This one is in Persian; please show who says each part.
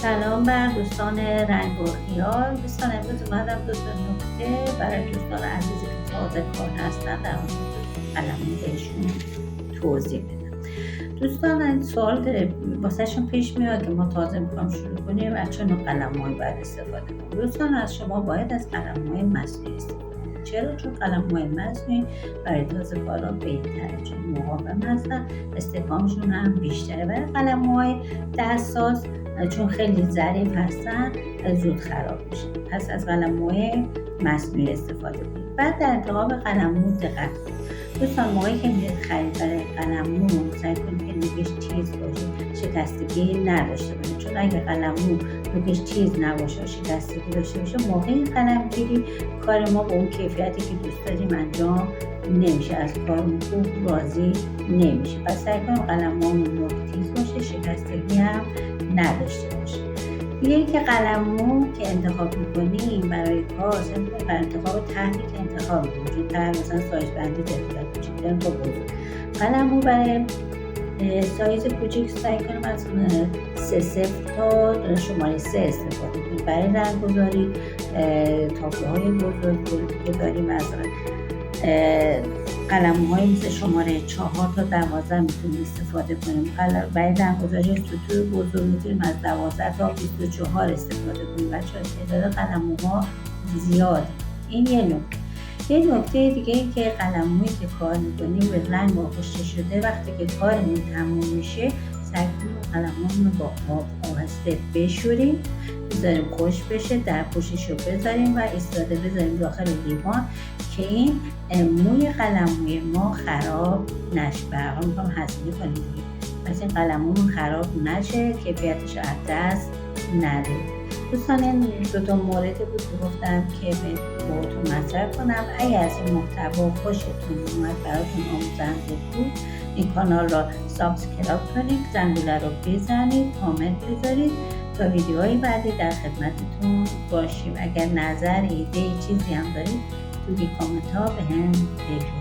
Speaker 1: سلام بر دوستان رنگ و خیال. دوستان امروز اومدم دو تا نکته برای دوستان عزیزی که تازه کار هستن در مورد قلمو بهشون توضیح بدم. دوستان این سوال داره واسهشون پیش میاد که ما تازه میخوام شروع کنیم از چه نوع قلم‌هایی باید استفاده کنیم. دوستان از شما باید از قلم‌های مصنوعی استفاده کنید. چرا؟ چون قلم‌های مصنوعی برای تازه کارا بهتره، چون مقاوم هستن، استحکامشون هم بیشتره. برای قلم‌های دستساز چون خیلی ظریف هستن زود خراب میشن، پس از قلم‌های مصنوعی استفاده کنید. بعد در انتخاب قلمو دقت کنید. دوستان موقعی که میرید خرید برای قلمو سعی کنید که نوکش تیز باشه، شکستگی نداشته باشه، چون اگه قلمو نوکش تیز نباشه، شکستگی داشته باشه، موقعی قلمگیری کار ما با اون کیفیتی که دوست داریم انجام نمیشه، از کارمون خوب راضی نمیشه. پس سعی کنیم قلممون نوک تیز باشه، شکستگی هم نداشته باشه. دیگه که قلمو که انتخاب میکنیم برای کار برای انتخاب طرحی که انتخاب میکنیم، چون طرح مثلا سایز بندی داره، کوچیک تا بزرگ. قلمو برای سایز کوچیک سعی کنیم از 3 تا شماره 3 استفاده کنیم. برای رنگ‌گذاری تابلوهای بزرگ که داریم مثلا قلم‌های مثل شماره 4 تا 12 میتونیم استفاده کنیم. برای رنگ‌گذاری سطوح بزرگ میتونیم از 12 تا 24 استفاده کنیم. بچه‌ها تعداد قلم‌ها زیاده. این یه نکته دیگه این که قلم‌هایی که کار می‌کنیم به رنگ آغشته شده، وقتی که کارمون تموم میشه سعی کنیم قلم‌هامون رو با آب آهسته بشوریم، بذاریم خوش بشه، در پوشش رو بذاریم و ایستاده بذاریم داخل لیوان که این موی قلموی ما خراب نشه. به هر حال می‌خوام هزینه کنیم دیگه، پس این قلممون خراب نشه، کیفیتش رو از دست نده. دوستان این دو تا موردی بود که گفتم که باهاتون مطرح کنم. اگر از این محتوا خوشتون اومد، براتون آموزنده بود، این کانال را سابسکرایب کنید، زنگوله رو بزنید، کامنت بذارید تا ویدیوهای بعدی در خدمتتون باشیم. اگر نظر، ایده، چیزی هم دارید توی کامنت ها به هم بگید.